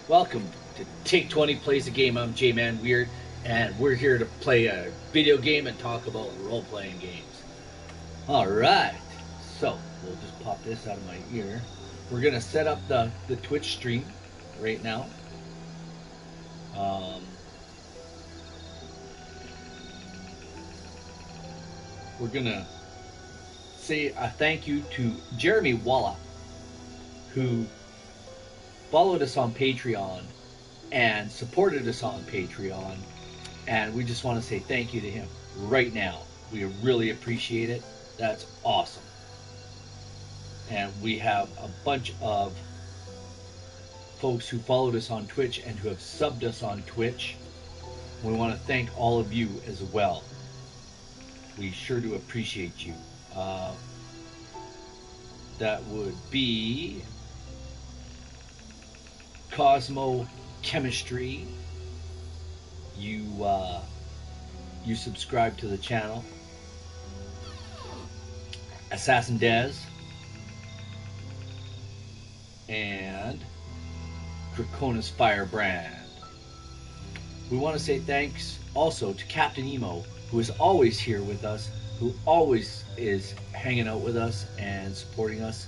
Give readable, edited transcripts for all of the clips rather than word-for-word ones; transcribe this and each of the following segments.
Welcome to Take20 Plays a Game. I'm J-Man Weird, and we're here to play a video game and talk about role-playing games. Alright, so we'll just pop this out of my ear. We're going to set up the Twitch stream right now. We're going to say a thank you to Jeremy Walla, who followed us on Patreon and supported us on Patreon, and we just want to say thank you to him right now. We really appreciate it. That's awesome. And we have a bunch of folks who followed us on Twitch and who have subbed us on Twitch. We want to thank all of you as well. We sure do appreciate you. That would be Cosmo Chemistry. You subscribe to the channel. Assassin Dez and Draconis Firebrand. We want to say thanks also to Captain Emo, who is always here with us, who always is hanging out with us and supporting us,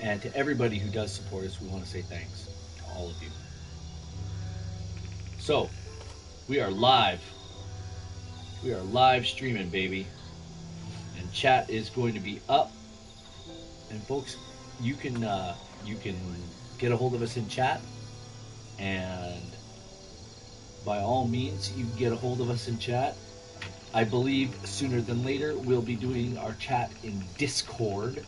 and to everybody who does support us. We want to say thanks to all of you. So we are live. We are live streaming, baby. And chat is going to be up. And folks, you can get a hold of us in chat. And by all means, you can get a hold of us in chat. I believe sooner than later we'll be doing our chat in Discord.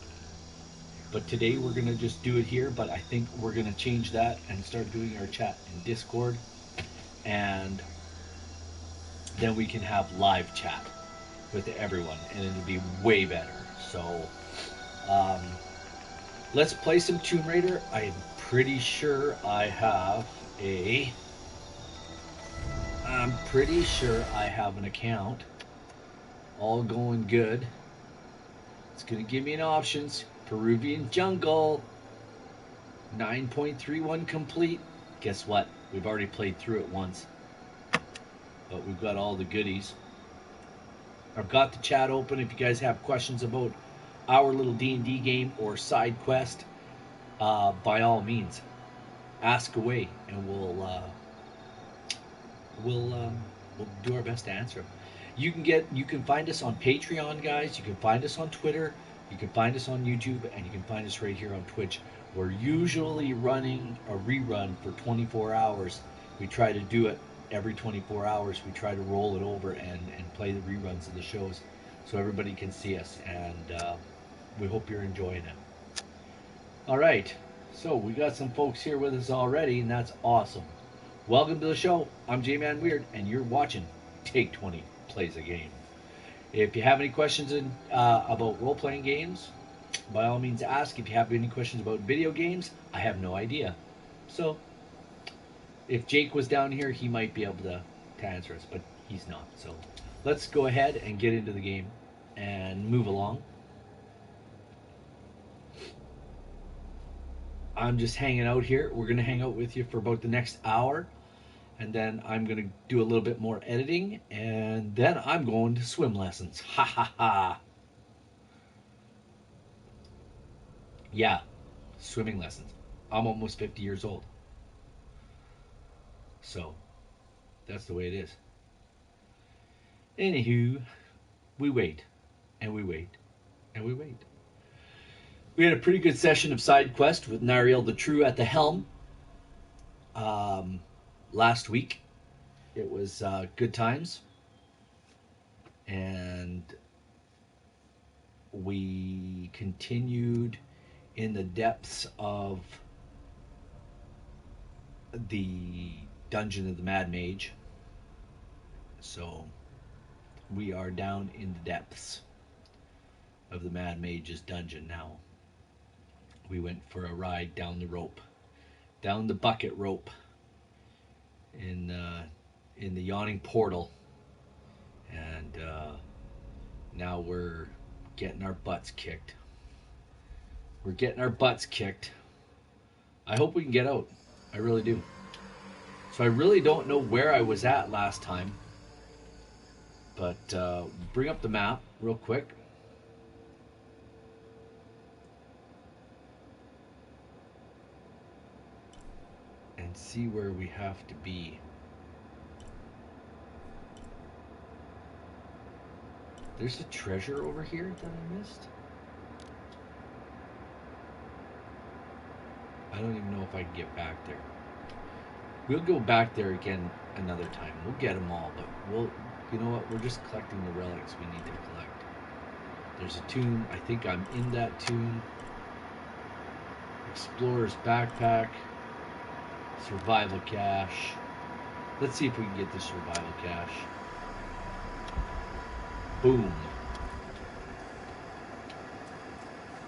But today we're going to just do it here. But I think we're going to change that and start doing our chat in Discord. And then we can have live chat with everyone, and it'll be way better. So let's play some Tomb Raider. I'm pretty sure I have an account. All going good. It's gonna give me an options. Peruvian Jungle 9.31 complete. Guess what? We've already played through it once, but we've got all the goodies. I've got the chat open. If you guys have questions about our little D&D game or side quest, by all means, ask away, and we'll do our best to answer them. You can find us on Patreon, guys. You can find us on Twitter. You can find us on YouTube, and you can find us right here on Twitch. We're usually running a rerun for 24 hours. We try to do it every 24 hours. We try to roll it over and play the reruns of the shows so everybody can see us, and we hope you're enjoying it. All right, so we got some folks here with us already, and that's awesome. Welcome to the show. I'm J-Man Weird, and you're watching Take20 Plays a Game. If you have any questions about role-playing games, by all means ask. If you have any questions about video games, I have no idea. So if Jake was down here, he might be able to answer us, but he's not. So let's go ahead and get into the game and move along. I'm just hanging out here. We're going to hang out with you for about the next hour, and then I'm going to do a little bit more editing, and then I'm going to swim lessons. Ha ha ha. Yeah, swimming lessons. I'm almost 50 years old. So that's the way it is. Anywho, we wait, and we wait, and we wait. We had a pretty good session of side quest with Nariel the True at the helm last week. It was good times, and we continued in the depths of the Dungeon of the Mad Mage. So we are down in the depths of the Mad Mage's dungeon now. We went for a ride down the rope, down the bucket rope in the yawning portal, and now we're getting our butts kicked. We're getting our butts kicked. I hope we can get out. I really do. So I really don't know where I was at last time. But bring up the map real quick. And see where we have to be. There's a treasure over here that I missed. I don't even know if I can get back there. We'll go back there again another time. We'll get them all, but you know what? We're just collecting the relics we need to collect. There's a tomb. I think I'm in that tomb. Explorer's backpack. Survival cache. Let's see if we can get the survival cache. Boom.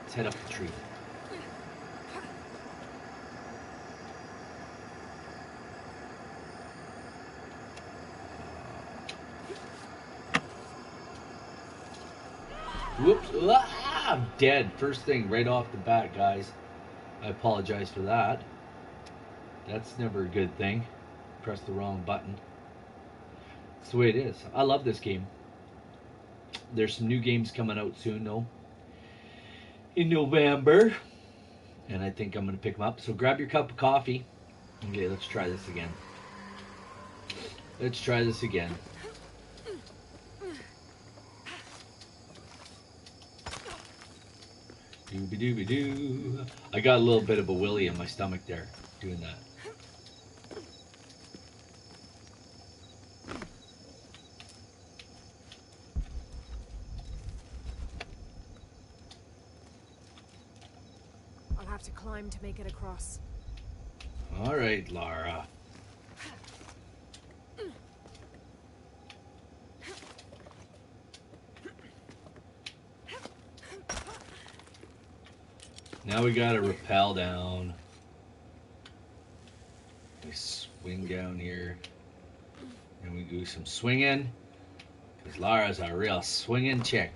Let's head up the tree. Whoops. Ah, I'm dead. First thing right off the bat, guys. I apologize for that. That's never a good thing. Press the wrong button. That's the way it is. I love this game. There's some new games coming out soon, though. In November. And I think I'm going to pick them up. So grab your cup of coffee. Okay, let's try this again. Let's try this again. Dooby-dooby-doo. I got a little bit of a willy in my stomach there, doing that. I'll have to climb to make it across. All right, Lara. Now we gotta rappel down. We swing down here. And we do some swinging. Because Lara's a real swinging chick.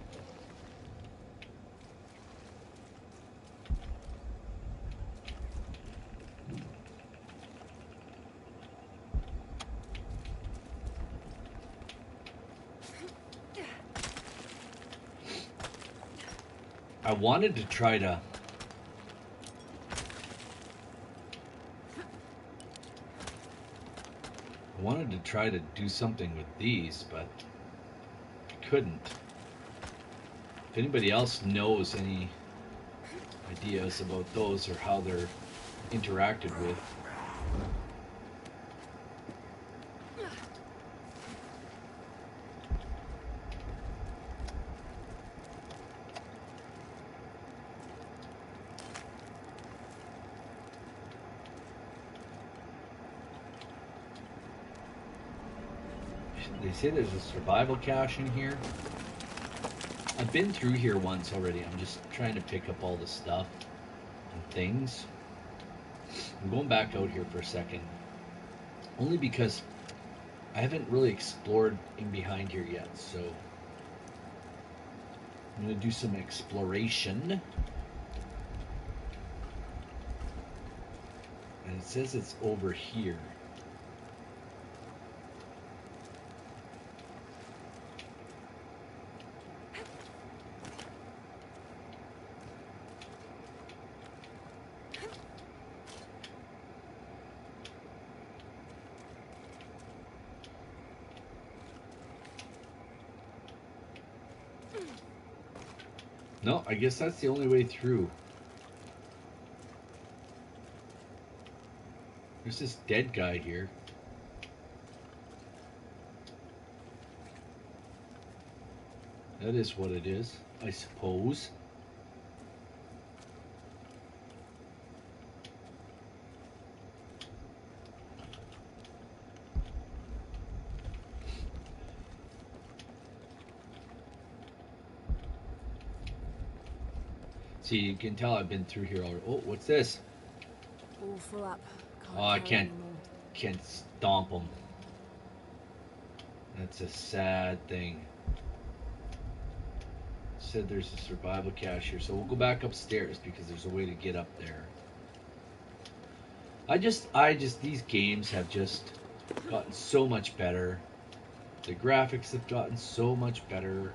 I wanted to try to do something with these, but I couldn't. If anybody else knows any ideas about those or how they're interacted with. They say there's a survival cache in here. I've been through here once already. I'm just trying to pick up all the stuff and things. I'm going back out here for a second. Only because I haven't really explored in behind here yet. So I'm going to do some exploration. And it says it's over here. No, I guess that's the only way through. There's this dead guy here. That is what it is, I suppose. See, you can tell I've been through here already. Oh, what's this? All full up. Oh, I carry can't anymore. stomp them. That's a sad thing. Said there's a survival cache here, so we'll go back upstairs because there's a way to get up there. I just these games have just gotten so much better. The graphics have gotten so much better.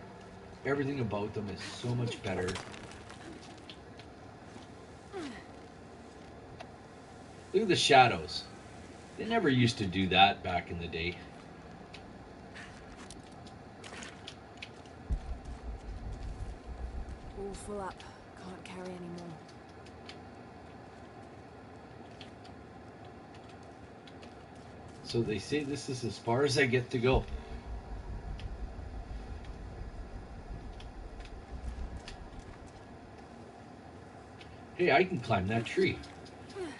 Everything about them is so much better. Look at the shadows. They never used to do that back in the day. All full up. Can't carry any more. So they say this is as far as I get to go. Hey, I can climb that tree.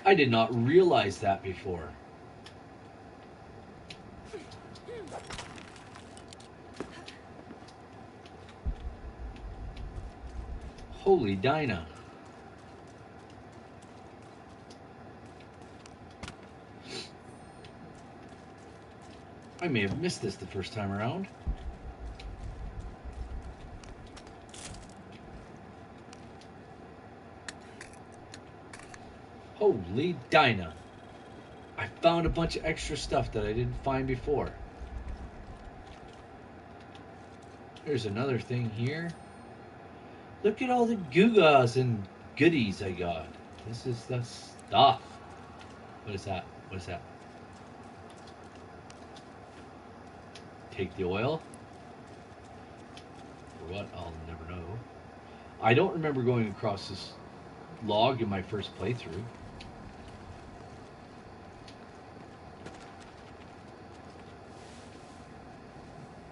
I did not realize that before. Holy Dinah. I may have missed this the first time around. Holy Dinah. I found a bunch of extra stuff that I didn't find before. There's another thing here. Look at all the gewgaws and goodies I got. This is the stuff. What is that? What is that? Take the oil. For what? I'll never know. I don't remember going across this log in my first playthrough.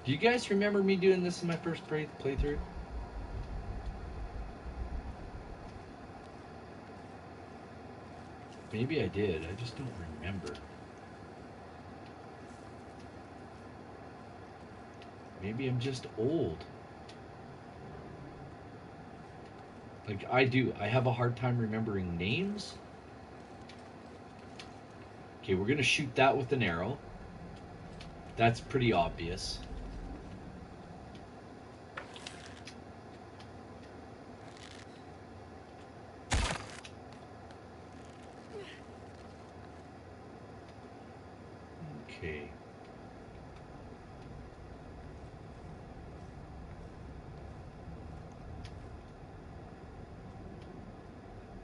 Do you guys remember me doing this in my first playthrough? Maybe I did. I just don't remember. Maybe I'm just old. Like I do. I have a hard time remembering names. Okay, we're going to shoot that with an arrow. That's pretty obvious. Okay.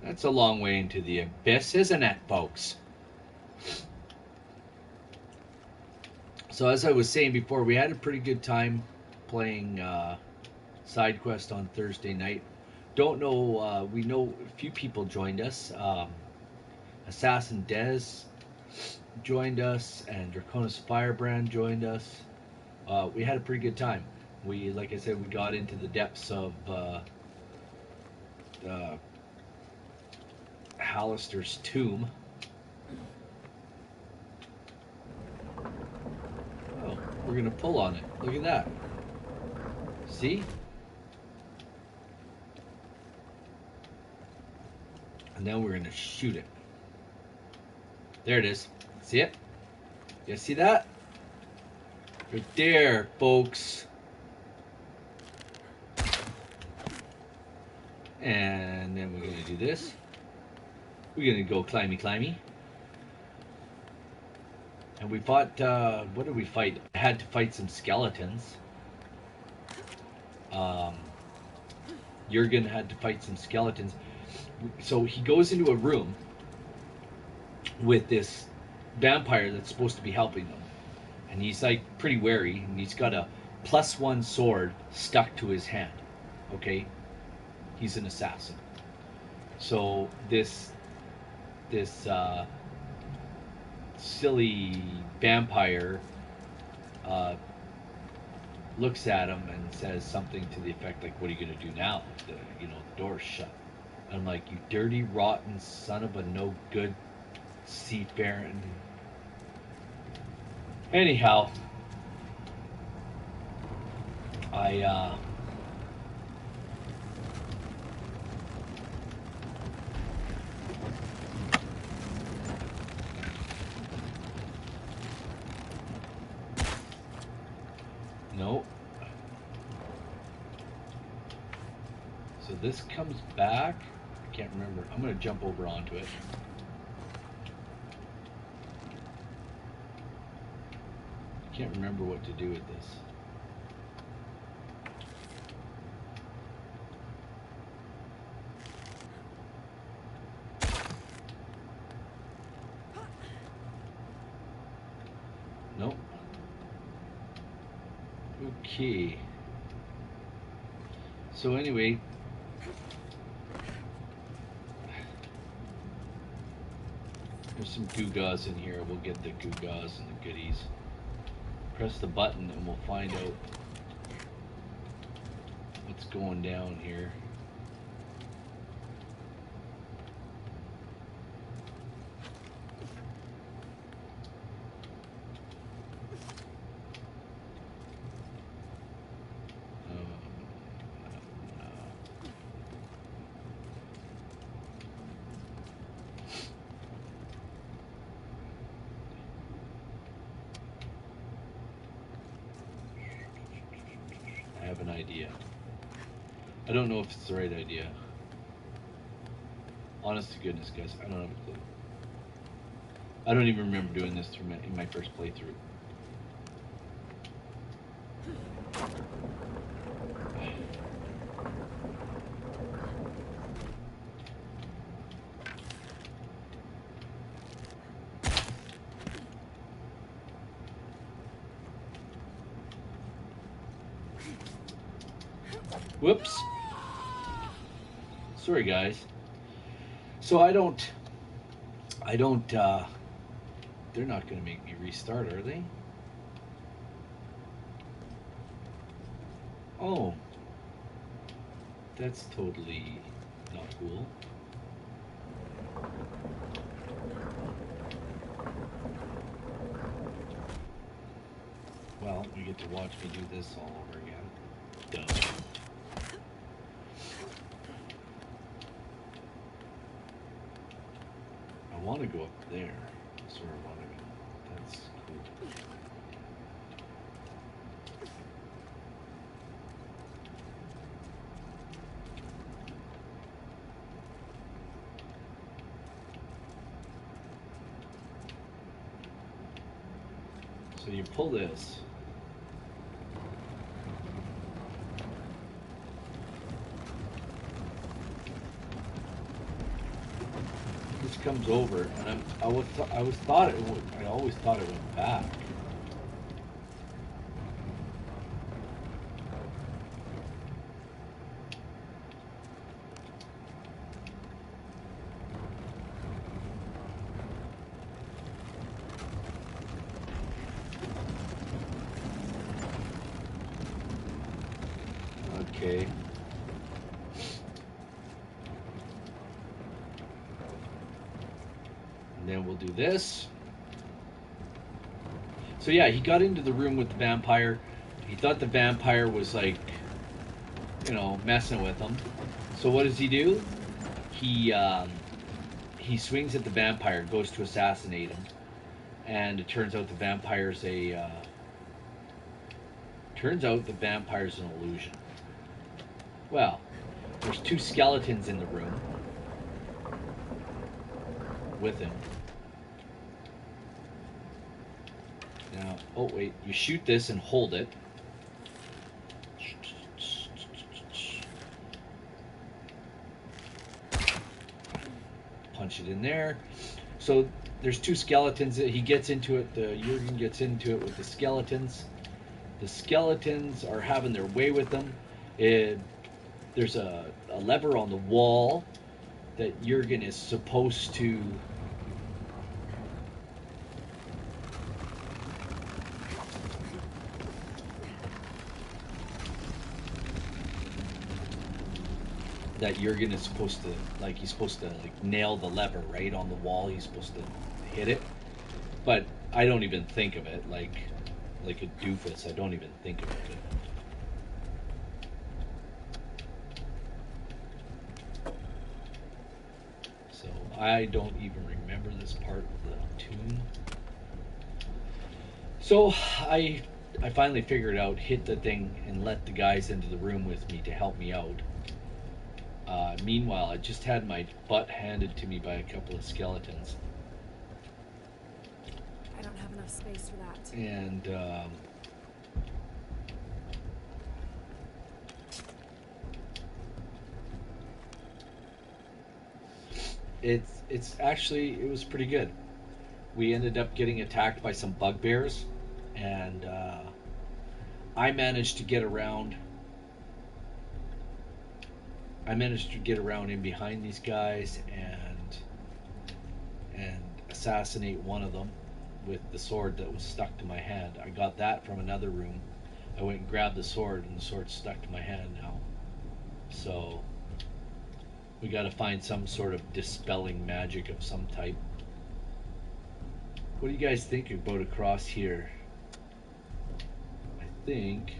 That's a long way into the abyss, isn't it, folks? So as I was saying before, we had a pretty good time playing side quest on Thursday night. Don't know. We know a few people joined us. Assassin Des joined us, and Draconis Firebrand joined us. We had a pretty good time. We, like I said, we got into the depths of Hallister's tomb. Oh, we're gonna pull on it. Look at that. See? And then we're gonna shoot it. There it is. See it? You see that? Right there, folks. And then we're gonna do this. We're gonna go climby. And we fought, what did we fight? I had to fight some skeletons. Jurgen had to fight some skeletons. So he goes into a room with this vampire that's supposed to be helping them. And he's like pretty wary, and he's got a +1 sword stuck to his hand. Okay? He's an assassin. So this silly vampire looks at him and says something to the effect like, "What are you gonna do now? The door's shut." I'm like, "You dirty, rotten son of a no good seafaring." Anyhow, I no. So this comes back. I can't remember. I'm gonna jump over onto it. Can't remember what to do with this. Nope. Okay. So anyway, there's some gewgaws in here. We'll get the gewgaws and the goodies. Press the button and we'll find out what's going down here. I have an idea. I don't know if it's the right idea. Honest to goodness, guys, I don't have a clue. I don't even remember doing this in my first playthrough. Whoops. Sorry, guys. So I don't, they're not going to make me restart, are they? Oh. That's totally not cool. Well, you get to watch me do this all over again. Duh. I want to go up there. That's where I want to go. That's cool. So you pull this. This comes over, and I always thought it went back. Okay. And then we'll do this. So yeah, he got into the room with the vampire. He thought the vampire was like, messing with him. So what does he do? He swings at the vampire, goes to assassinate him, and it turns out the vampire's an illusion. Well, there's two skeletons in the room with him. Now, oh wait, you shoot this and hold it. Punch it in there. So there's two skeletons. He gets into it. Jurgen gets into it with the skeletons. The skeletons are having their way with them. There's a lever on the wall that Jurgen is supposed to nail the lever right on the wall. He's supposed to hit it, but I don't even think of it like a doofus. I don't even think about it. So I don't even remember this part of the tune. So I finally figured out, hit the thing and let the guys into the room with me to help me out. Meanwhile, I just had my butt handed to me by a couple of skeletons. I don't have enough space for that. And it's actually, it was pretty good. We ended up getting attacked by some bugbears, and I managed to get around. I managed to get around in behind these guys and assassinate one of them with the sword that was stuck to my hand. I got that from another room. I went and grabbed the sword, and the sword's stuck to my hand now. So we got to find some sort of dispelling magic of some type. What do you guys think about across here? I think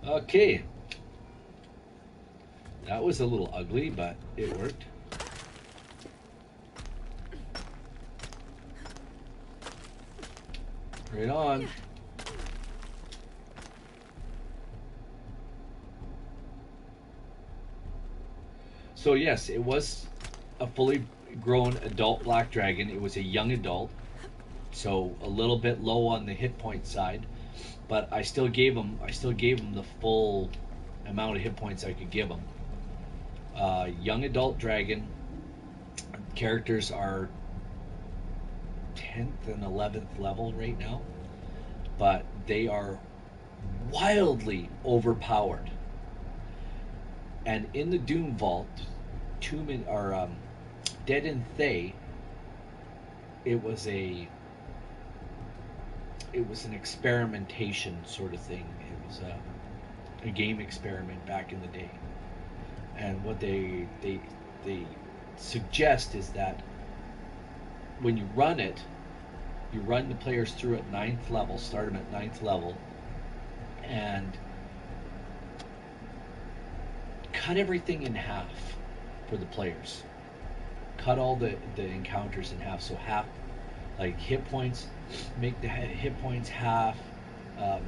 okay. That was a little ugly, but it worked. Right on. So yes, it was a fully grown adult black dragon. It was a young adult, so a little bit low on the hit point side, but I still gave him the full amount of hit points I could give him. Young adult dragon. Characters are 10th and 11th level right now, but they are wildly overpowered. And in the Doom Vault, Dead in Thay, it was an experimentation sort of thing. It was a game experiment back in the day, and what they suggest is that when you run it, you run the players through at ninth level, start them at ninth level, and cut everything in half for the players. Cut all the encounters in half. So half, like hit points, make the hit points half.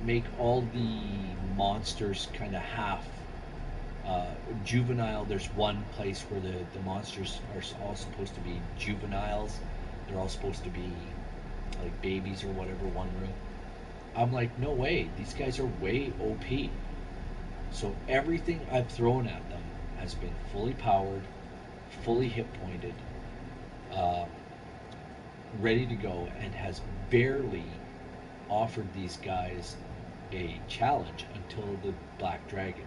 Make all the monsters kind of half. Juvenile. There's one place where the monsters are all supposed to be juveniles. They're all supposed to be like babies or whatever. One room. I'm like, no way. These guys are way OP. So everything I've thrown at them has been fully powered, fully hit pointed, uh, ready to go, and has barely offered these guys a challenge until the Black Dragon.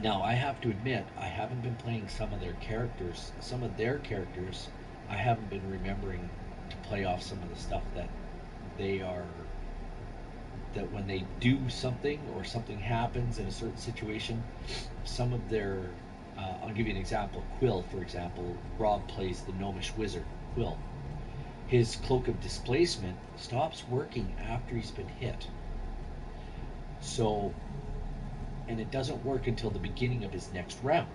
Now, I have to admit, I haven't been playing some of their characters. Some of their characters, I haven't been remembering to play off some of the stuff that they are. That when they do something or something happens in a certain situation, some of their. I'll give you an example. Quill, for example. Rob plays the Gnomish Wizard, Quill. His Cloak of Displacement stops working after he's been hit. So, and it doesn't work until the beginning of his next round.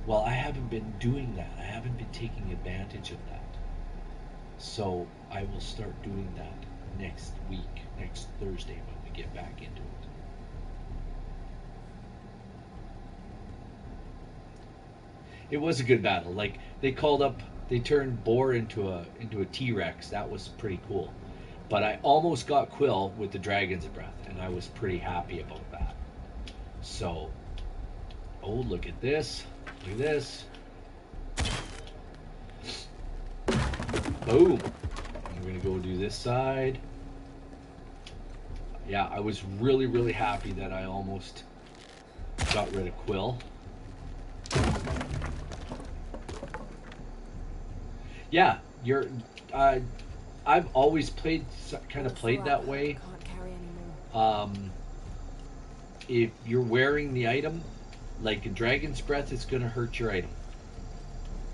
Well, I haven't been doing that. I haven't been taking advantage of that. So I will start doing that next week, next Thursday when we get back into it. It was a good battle. Like they turned Boar into a T-Rex. That was pretty cool. But I almost got Quill with the Dragon's Breath, and I was pretty happy about that. So, oh, look at this. Look at this. Boom. We're going to go do this side. Yeah, I was really, really happy that I almost got rid of Quill. Yeah, I've always played that way. Can't carry anymore. If you're wearing the item, like a Dragon's Breath, it's going to hurt your item.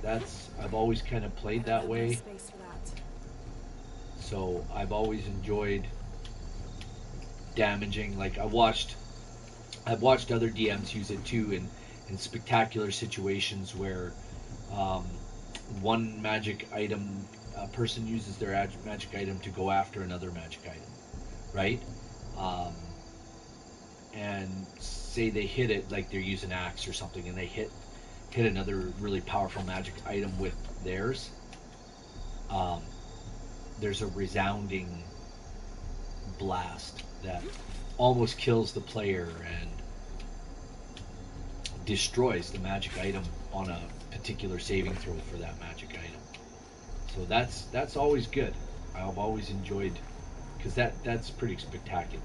I've always kind of played that way. Space for that. So I've always enjoyed damaging. Like I've watched other DMs use it too in spectacular situations where one magic item a person uses their magic item to go after another magic item, right? Um, and say they hit it, like they're using axe or something, and they hit another really powerful magic item with theirs. Um, there's a resounding blast that almost kills the player and destroys the magic item on a particular saving throw for that magic item. So that's always good. I've always enjoyed, because that's pretty spectacular.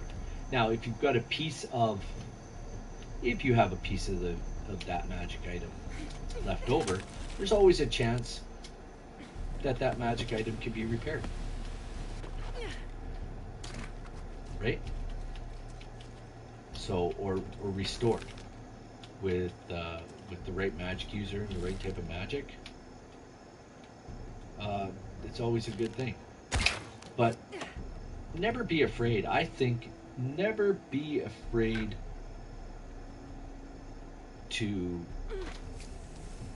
Now, if you have a piece of that magic item left over, there's always a chance that magic item can be repaired, right? So or restored with the right magic user and the right type of magic. It's always a good thing. But never be afraid. I think never be afraid to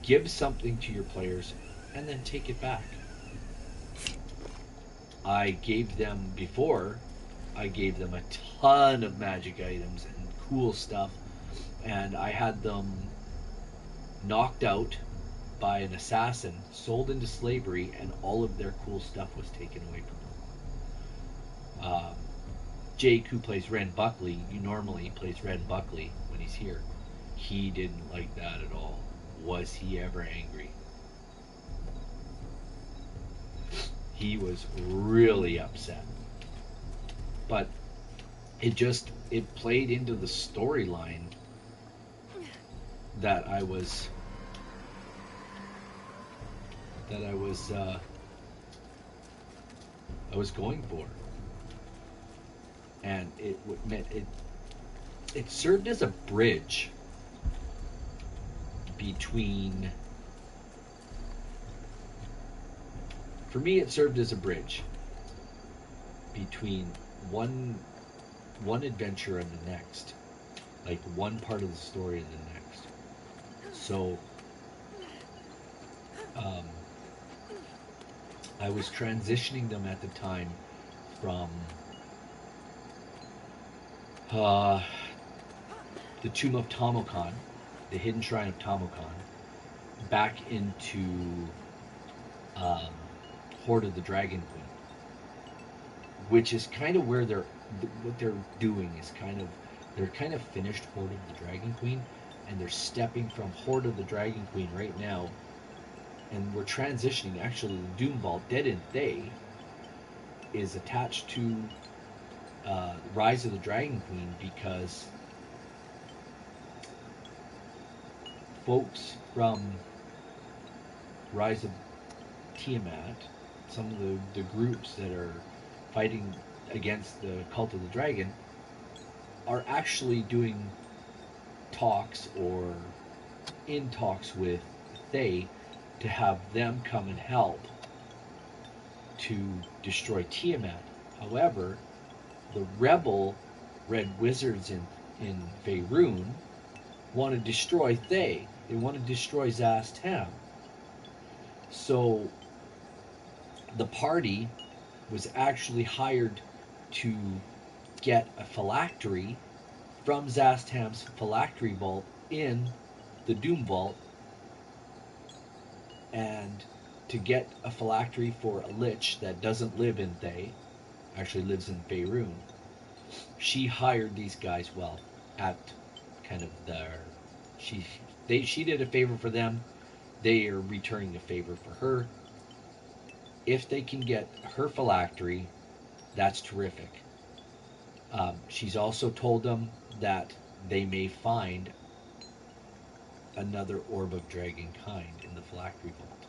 give something to your players and then take it back. I gave them a ton of magic items and cool stuff, and I had them knocked out by an assassin, sold into slavery, and all of their cool stuff was taken away from them. Jake, who plays Ren Buckley, normally plays Ren Buckley when he's here. He didn't like that at all. Was he ever angry? He was really upset. But it played into the storyline that I was going for, and it served as a bridge between. For me, it served as a bridge between one adventure and the next, like one part of the story and the next. So I was transitioning them at the time from the Tomb of Tomokan, the Hidden Shrine of Tomokan, back into Horde of the Dragon Queen, which is kind of where what they're doing is they're kind of finished Horde of the Dragon Queen, and they're stepping from Horde of the Dragon Queen right now, and we're transitioning. Actually, the Doom Vault, Dead in Thay, is attached to Rise of the Dragon Queen because folks from Rise of Tiamat, some of the groups that are fighting against the Cult of the Dragon, are actually doing talks or in talks with Thay to have them come and help to destroy Tiamat. However, the rebel Red Wizards in Faerun want to destroy Thay. They want to destroy Zastam. So the party was actually hired to get a phylactery from Zastam's phylactery vault in the Doom Vault, and to get a phylactery for a lich that doesn't live in Thay, actually lives in Faerun. She hired these guys at kind of she did a favor for them. They are returning a favor for her. If they can get her phylactery, that's terrific. She's also told them that they may find another orb of dragon kind in the phylactery vault,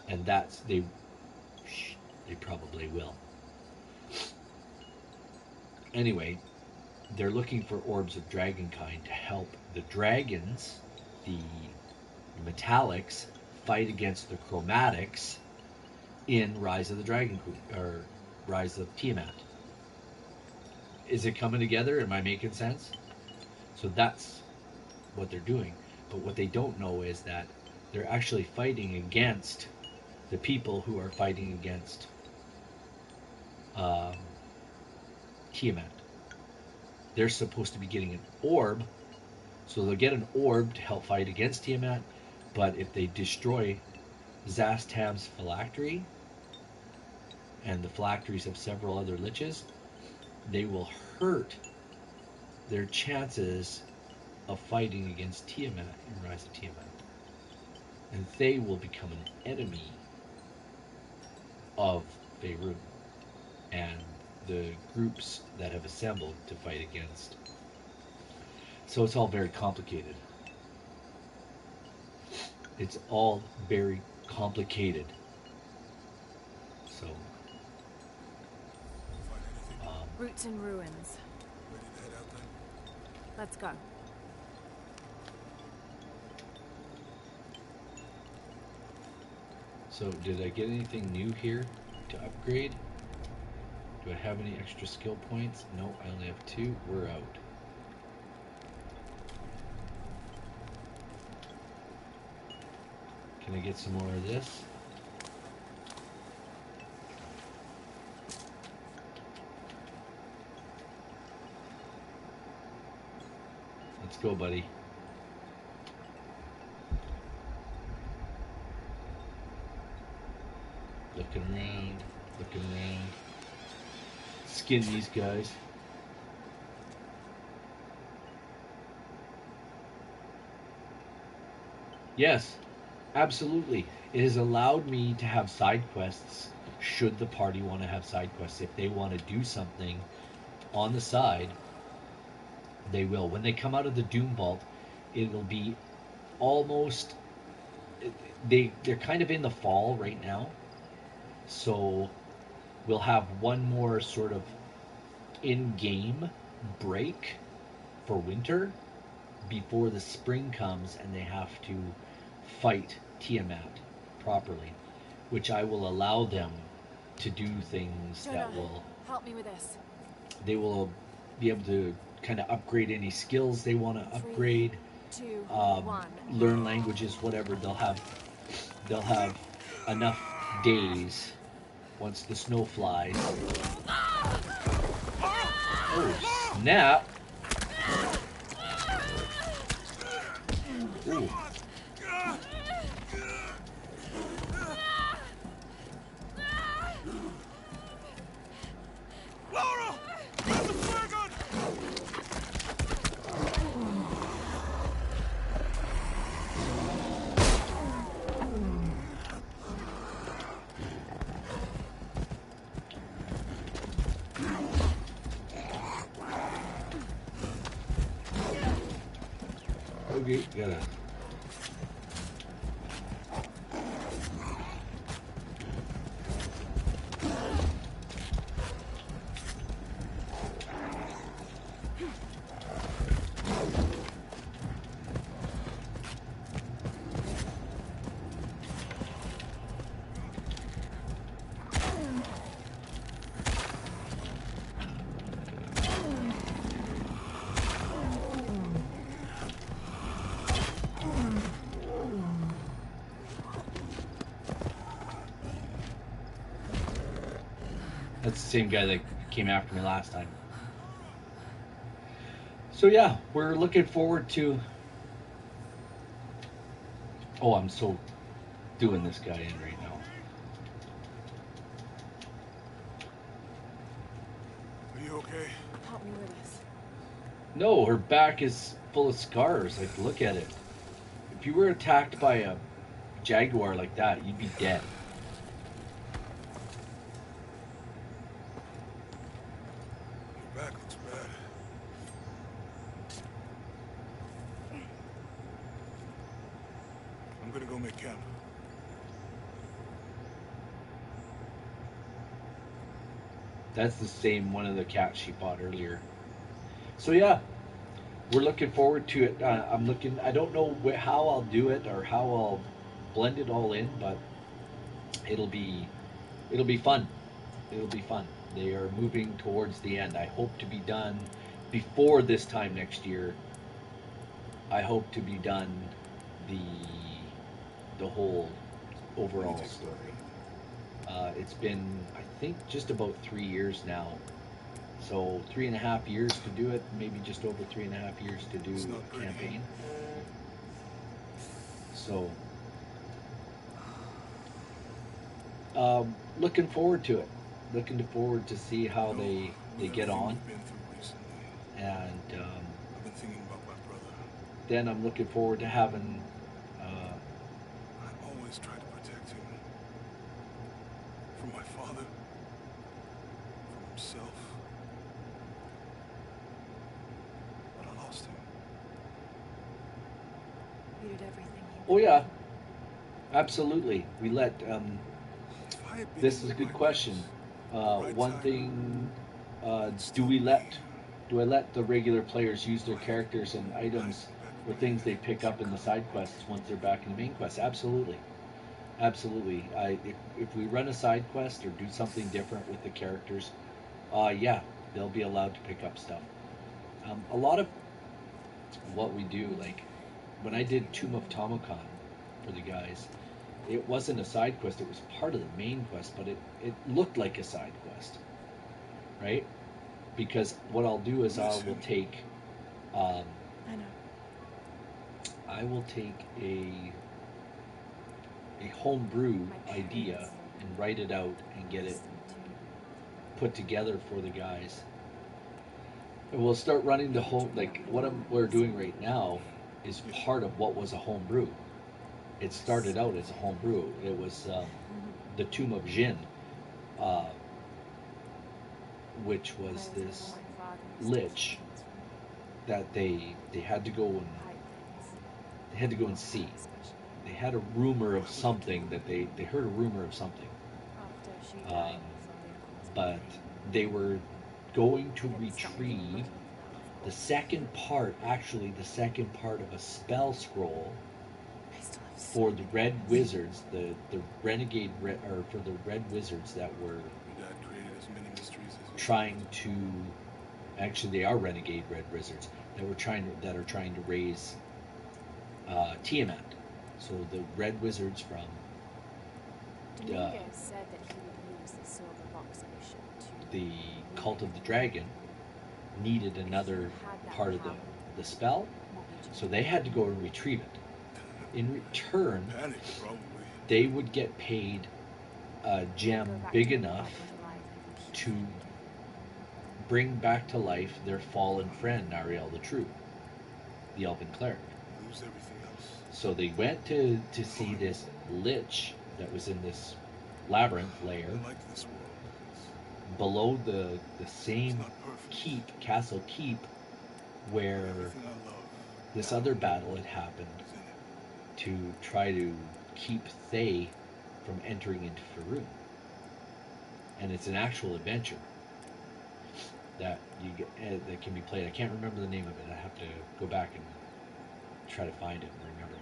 and they probably will. Anyway, they're looking for orbs of dragon kind to help the dragons, the metallics, fight against the chromatics in Rise of the Dragon Queen, or Rise of Tiamat. Is it coming together? Am I making sense? So that's what they're doing. But what they don't know is that they're actually fighting against the people who are fighting against um, Tiamat. They're supposed to be getting an orb, so they'll get an orb to help fight against Tiamat. But if they destroy Zastam's phylactery, and the phylacteries have several other liches, they will hurt their chances of fighting against Tiamat in Rise of Tiamat. And they will become an enemy of Faerun and the groups that have assembled to fight against. So it's all very complicated. It's all very complicated. So, Roots and ruins. Ready to head out then? Let's go. so did I get anything new here to upgrade? Do I have any extra skill points? No, I only have 2. We're out. Can I get some more of this? Let's go, buddy. Looking around, looking around. Skin these guys. Yes, absolutely. It has allowed me to have side quests should the party want to have side quests. If they want to do something on the side, they will. When they come out of the Doom Vault, it'll be almost they're kind of in the fall right now. So we'll have one more sort of in-game break for winter before the spring comes and they have to fight Tiamat properly, which I will allow them to do things Jonah, that will help me with this. they will be able to kind of upgrade any skills they want to 3, upgrade, 2, 1. learn languages, whatever. They'll have enough days once the snow flies. Oh snap! Ooh. Laura! Grab the flare gun! Okay, gotta. That's the same guy that came after me last time. So yeah, we're looking forward to. Oh, I'm so doing this guy in right now. Are you okay? Help me with this. No, her back is full of scars. Like, look at it. If you were attacked by a jaguar like that, you'd be dead. Your back looks bad. I'm gonna go make camp. That's the same one of the cats she bought earlier. So yeah, we're looking forward to it. I'm looking. I don't know how I'll do it or how I'll blend it all in, but it'll be fun. It'll be fun. They are moving towards the end. I hope to be done before this time next year. I hope to be done the whole overall story. It's been, I think, just about 3 years now. So 3.5 years to do it, maybe just over 3.5 years to do It's not a pretty. campaign. So, looking forward to it. Looking forward to see how You know, they with get everything on, we've been through recently, and I've been thinking about my brother. then I'm looking forward to having. I always try to protect him. From my father. From himself. But I lost him. You did everything you Oh could. yeah, absolutely. We let. If I had been This in is a the good right question. place, the right One time, thing, I'd do still we be let do I let the regular players use their hiding, characters and items hiding back or in my things they head. pick up in the side quests once they're back in the main quest? Absolutely, absolutely. If we run a side quest or do something different with the characters, yeah, they'll be allowed to pick up stuff. A lot of what we do, like when I did Tomb of Tomokan for the guys, it wasn't a side quest. It was part of the main quest, but it looked like a side quest, right? Because what I'll do is I miss him. um, I know. I will take a homebrew My idea parents and write it out and get it listened to me. put together for the guys. And we'll start running the home, like we're doing right now is part of what was a homebrew. It started out as a homebrew. It was the Tomb of Jin, uh, which When I was was little, this my father used to keep lich things from me. that they had to go and Hide things. they had to go and see. Especially They had a rumor Why of would he do something it? that they heard a rumor of something, after she um, died, I thought they'd caused me but pain. they were going They to didn't stop me from retrieve looking for them, of the course. second part, actually the second part of a spell scroll I still have so for the many Red years. Wizards, the or for the Red Wizards that were Your dad created as many mysteries as you trying to, actually they are renegade Red Wizards that are trying to raise Tiamat. So the Red Wizards from uh, Dominguez said that he would use the silver box mission to the Cult of the reunite Dragon needed them. If another you had that part of power, the spell, what would you so do? they had to go and retrieve it. In return, Panic, probably. they would get paid a gem Go back big to when your enough dad was alive and keep to them again. bring back to life their fallen friend Nariel the True, the Elven cleric. Lose everything else. So they went to see this lich that was in this labyrinth layer I like this world. below the It's same not perfect. castle keep, But where everything I love this other battle had happened is in it. to try to keep Thay from entering into Faerun. And it's an actual adventure that that can be played. I can't remember the name of it. I have to go back and try to find it and remember.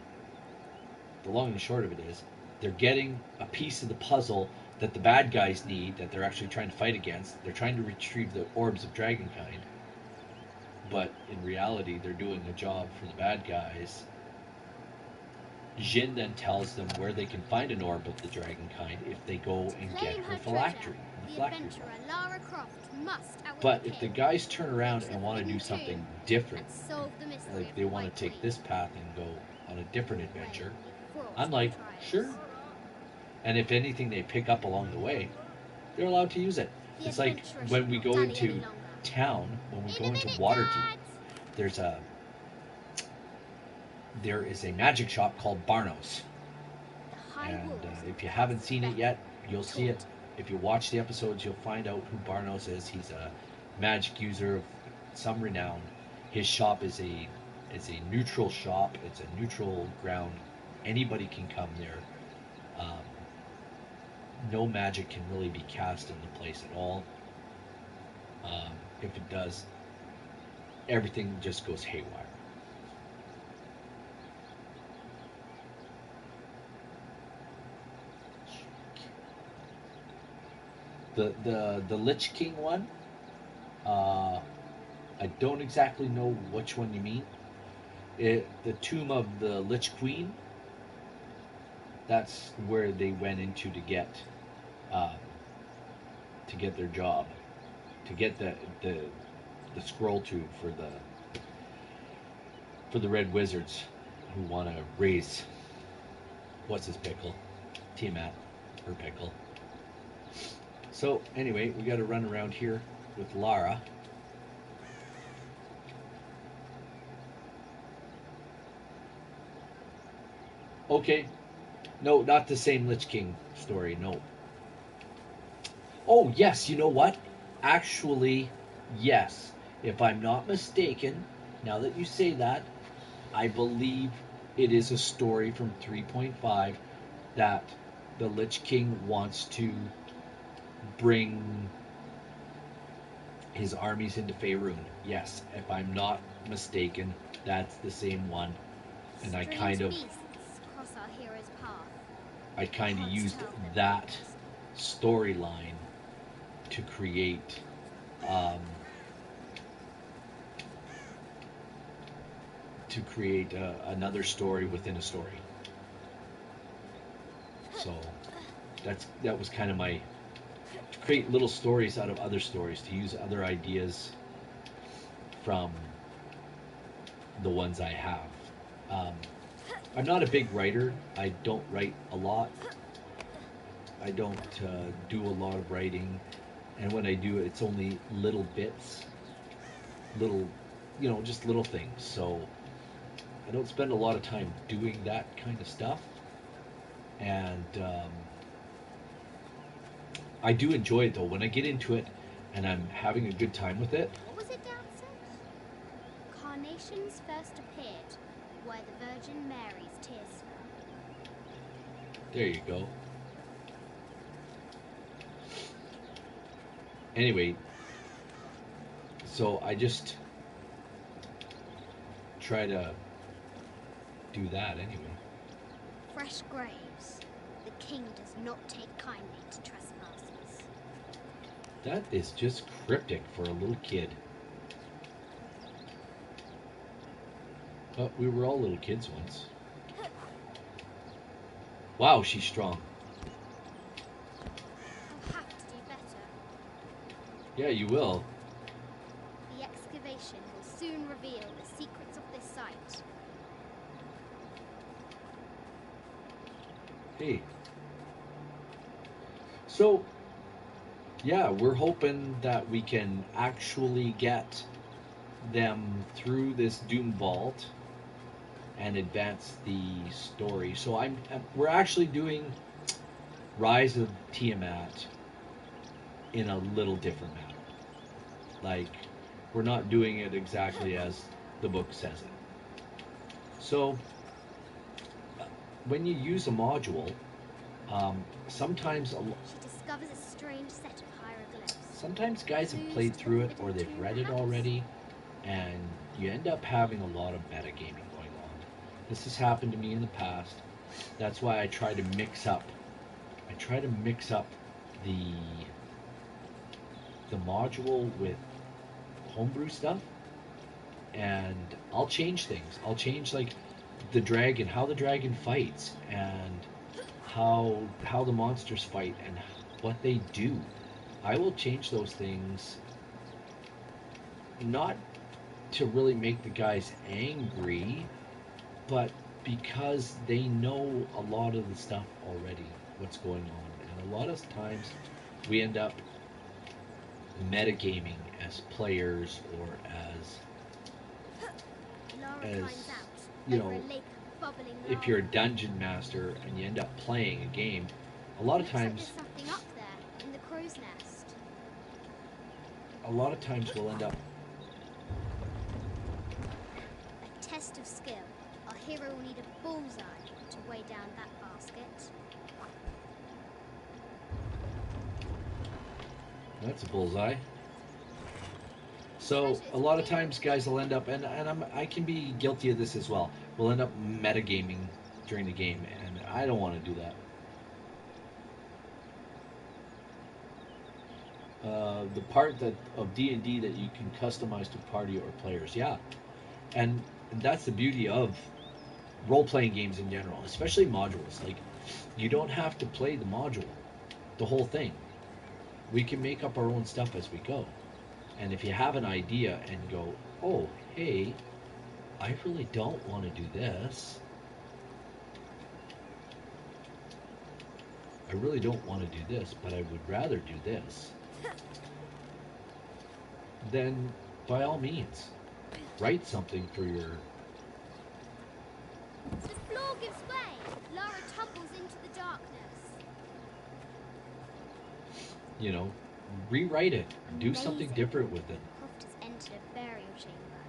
The long and short of it is, they're getting a piece of the puzzle that the bad guys need, that they're actually trying to fight against. They're trying to retrieve the orbs of dragonkind, but in reality, they're doing a job for the bad guys. Jin then tells them where they can find an orb of the dragonkind if they go and get Claim her her phylactery. treasure. The The phylactery adventurer orb. Lara Croft must outwit But the if the king, guys turn around reach the and want to do forbidden something tomb, different, and solve the mystery like of they the want White to take Queen. this path and go on a different The way adventure, will be fraught I'm with like, trials. sure. And if anything they pick up along the way, they're allowed to use it. The It's like adventurer when should we not go dally into any longer. town, when we In go a into minute, Waterdeep, Dad! there's a there is a magic shop called Barnos. The high And walls if of you haven't Castle seen it yet, Becker you'll see it. taunt me. If you watch the episodes, you'll find out who Barnos is. He's a magic user of some renown. His shop is a neutral shop. It's a neutral ground. Anybody can come there. Um, no magic can really be cast in the place at all. If it does, everything just goes haywire. The Lich King one, uh, I don't exactly know which one you mean. The Tomb of the Lich Queen. That's where they went into to get. uh, to get their job, to get the scroll tube for the Red Wizards who want to raise what's his pickle, Tiamat, her pickle. So anyway, we got to run around here with Lara. Okay, no, not the same Lich King story. No. Oh yes, you know what? Actually, yes. If I'm not mistaken, now that you say that, I believe it is a story from 3.5 that the Lich King wants to bring his armies into Faerun. Yes, if I'm not mistaken, that's the same one. And Strange beasts cross our hero's path. I kind of Can't used tell them that names. storyline to create um, another story within a story. So that was kind of my to create little stories out of other stories, to use other ideas from the ones I have. Um, I'm not a big writer. I don't write a lot. I don't do a lot of writing, and when I do, it's only little bits, little, just little things. So I don't spend a lot of time doing that kind of stuff, and I do enjoy it though when I get into it, and I'm having a good time with it. What was it Dad said? Carnations first appeared where the Virgin Mary's tears fell. There you go. Anyway, so I just try to do that anyway. Fresh graves. The king does not take kindly to trespassers. That is just cryptic for a little kid. But we were all little kids once. Wow, she's strong. I'll have to do better. Yeah, you will. The excavation will soon reveal the secrets of this site. Hey. So, yeah, we're hoping that we can actually get them through this Doom Vault and advance the story. So we're actually doing Rise of Tiamat in a little different manner. Like, we're not doing it exactly as the book says it. So, when you use a module, sometimes She discovers a strange set of hieroglyphs. sometimes guys have played through it or they've read it already, and you end up having a lot of metagaming going on. This has happened to me in the past. That's why I try to mix up. I try to mix up the module with homebrew stuff, and I'll change things. I'll change like the dragon, how the dragon fights, and how the monsters fight, and what they do. I will change those things, not to really make the guys angry, but because they know a lot of the stuff already, what's going on. And a lot of times we end up metagaming as players or Lara as finds out you over know, a lake of bubbling if you're a lava. dungeon master and you end up playing a game, a lot of Looks like times there's something up there in the crow's nest. we'll end up A test of skill. Our hero will need a bullseye to weigh down that basket. that's a bullseye. So a lot of times guys will end up, and I can be guilty of this as well. We'll end up metagaming during the game, and I don't want to do that. The part that of D&D that you can customize to party or players, yeah, and that's the beauty of role-playing games in general, especially modules. Like, you don't have to play the module. the whole thing. We can make up our own stuff as we go. And if you have an idea and go, oh, hey, I really don't want to do this. I really don't want to do this, but I would rather do this. Then, by all means, write something for your. The floor gives way. Lara tumbles into the darkness. You know, rewrite it. Do something Amazing. different with it. Croft has entered a burial chamber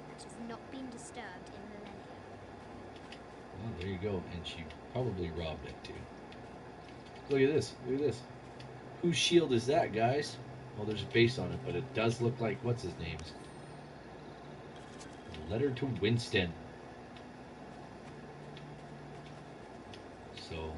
that has not been disturbed in millennia. Oh, there you go. And she probably robbed it too. Look at this. Look at this. Whose shield is that, guys? Well, there's a base on it, but it does look like what's his name's. Letter to Winston. So.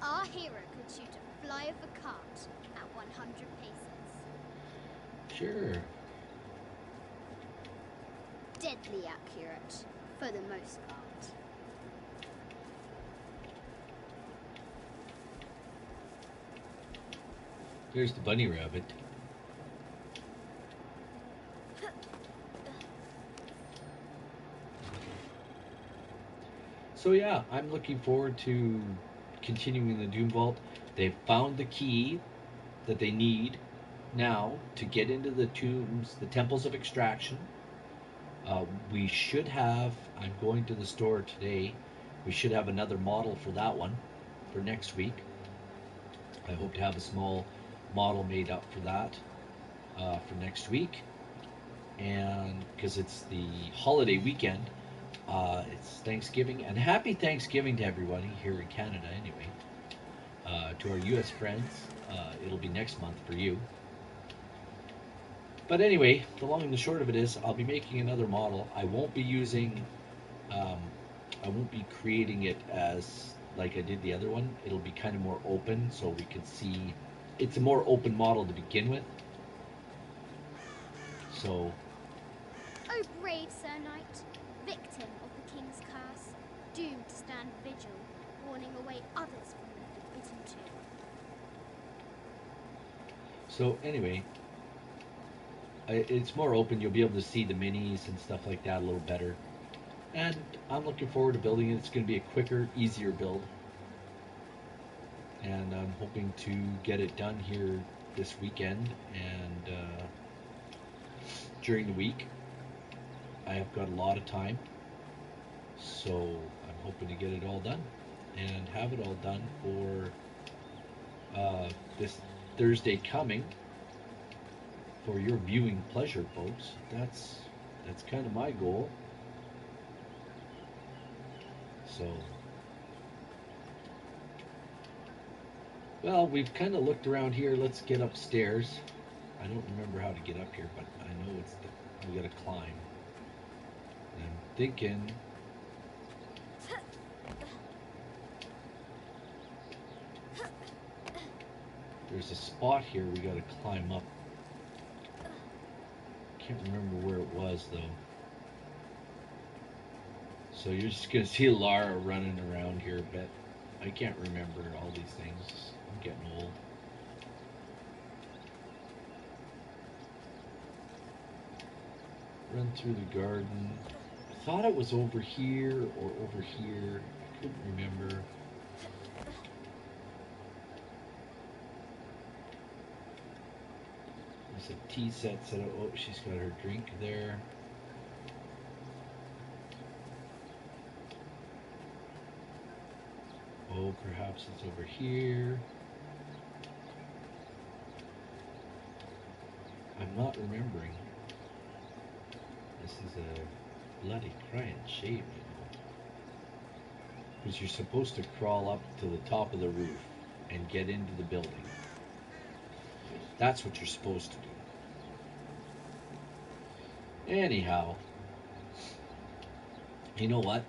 Our hero could shoot a fly of a cart at 100 paces. Sure. Deadly accurate, for the most part. There's the bunny rabbit. So yeah, I'm looking forward to continuing the Doom Vault. They've found the key that they need now to get into the tombs, the temples of extraction. We should have, I'm going to the store today, we should have another model for that one for next week. I hope to have a small model made up for that for next week. And because it's the holiday weekend, it's Thanksgiving, and happy Thanksgiving to everybody here in Canada anyway. To our US friends, it'll be next month for you. But anyway, the long and the short of it is, I'll be making another model. I won't be using, I won't be creating it as like I did the other one. It'll be kind of more open, so we can see. It's a more open model to begin with. So. Oh, brave Sir Knight, victim of the King's curse, doomed to stand vigil, warning away others from the forbidden tomb. So anyway, it's more open. You'll be able to see the minis and stuff like that a little better. And I'm looking forward to building it. It's going to be a quicker, easier build. And I'm hoping to get it done here this weekend and during the week. I have got a lot of time. So I'm hoping to get it all done and have it all done for this Thursday coming. For your viewing pleasure, folks. That's kind of my goal. So, well, we've kind of looked around here. Let's get upstairs. I don't remember how to get up here, but I know we got to climb. And I'm thinking. There's a spot here we got to climb up. Can't remember where it was though. So you're just gonna see Lara running around here a bit. I can't remember all these things. I'm getting old. Run through the garden. I thought it was over here or over here. I couldn't remember. There's a tea set set up. Oh, she's got her drink there. Oh, perhaps it's over here. I'm not remembering. This is a bloody crying shame, you know. Because you're supposed to crawl up to the top of the roof and get into the building. That's what you're supposed to do. Anyhow, you know what?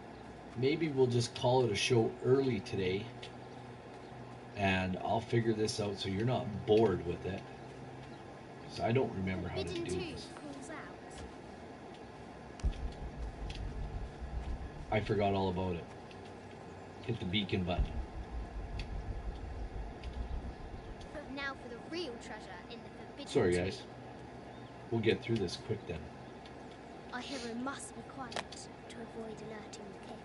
Maybe we'll just call it a show early today, and I'll figure this out so you're not bored with it. So I don't remember how to Forbidden do Two this. calls out. I forgot all about it. Hit the beacon button. Now for the real treasure in the Forbidden Sorry, Two. guys. We'll get through this quick then. Our hero must be quiet to avoid alerting the king.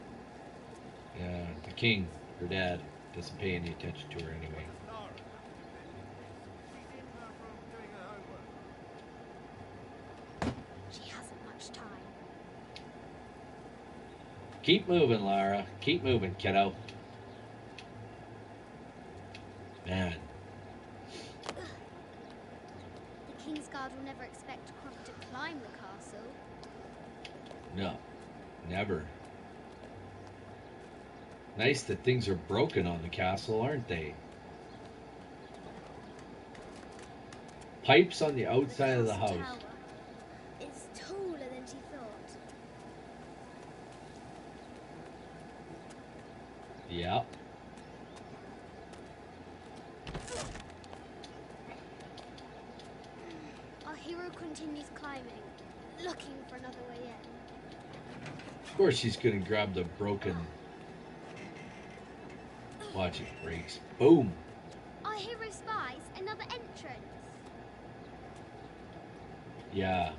Yeah, the king, her dad, doesn't pay any attention to her anyway. Lara, she's in her room doing her homework. She hasn't much time. Keep moving, Lara. Keep moving, kiddo. Man, The King's Guard will never expect Croft to climb the castle. no, never. Nice that things are broken on the castle, aren't they? Pipes on the outside of the castle house. tower is taller than she thought. Yeah. Our hero continues climbing, looking for another way in. Of course she's gonna grab the broken. Watch it breaks. Boom. Our hero spies another entrance. Yeah.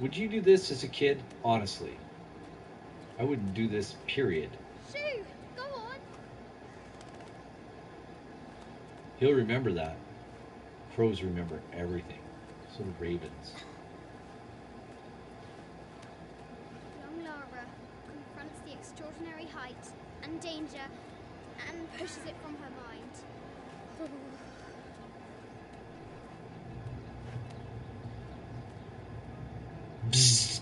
Would you do this as a kid? Honestly. I wouldn't do this, period. Shoo! Go on! He'll remember that. Crows remember everything. So do ravens. Young Lara confronts the extraordinary height and danger and pushes it from her mind. Bzzz,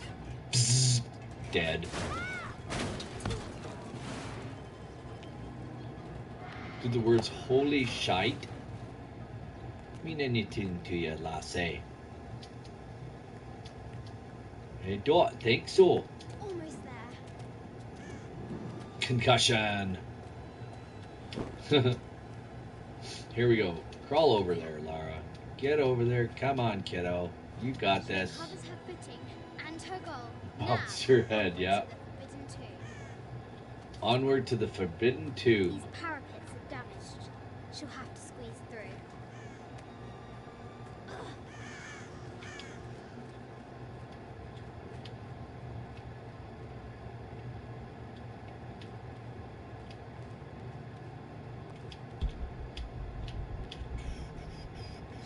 bzzz, dead. Do the words holy shite mean anything to you, lassie? I don't think so. Almost there. Concussion. Here we go. Crawl over there, Lara. Get over there. Come on, kiddo. You got She this. recovers her footing and her goal. Bounce Now, your head, yeah. to the Forbidden Two. Onward to the Forbidden Two. These parapets are damaged. She'll have to squeeze through.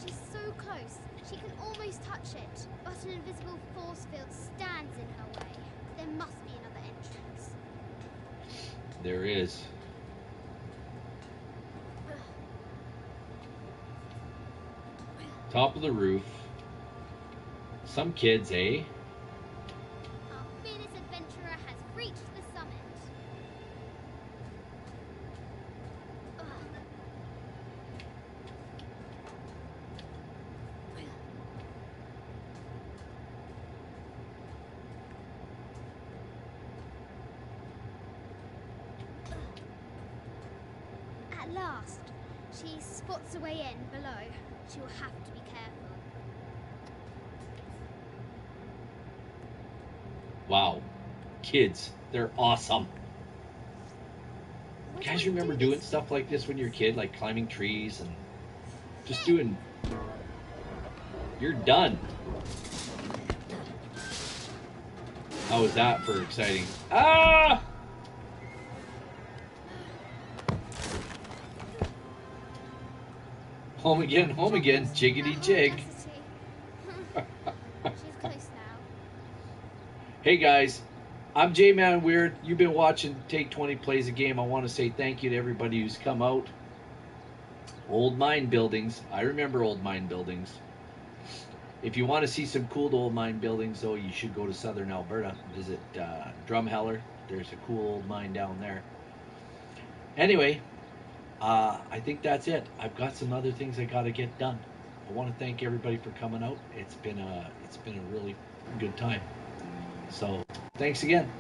She's so close. She can almost touch it, but an invisible force field stands in her way. There must be another entrance. There is. Top of the roof. Some kids, eh? Our fearless adventurer has reached the summit. At last, she spots a way in below. She will have to be careful. Wow. Kids, they're awesome. Where do Guys, I remember do doing this? stuff like this when you're a kid, like climbing trees and just doing. You're done. How was that for exciting? Ah! Home again, jiggity jig. She's close now. Hey guys, I'm J-Man Weird. You've been watching Take 20 Plays a Game. I want to say thank you to everybody who's come out. Old mine buildings. I remember old mine buildings. If you want to see some cool old mine buildings, though, you should go to southern Alberta. Visit Drumheller. There's a cool old mine down there. Anyway, I think that's it. I've got some other things I got to get done. I want to thank everybody for coming out. It's been a really good time. So thanks again.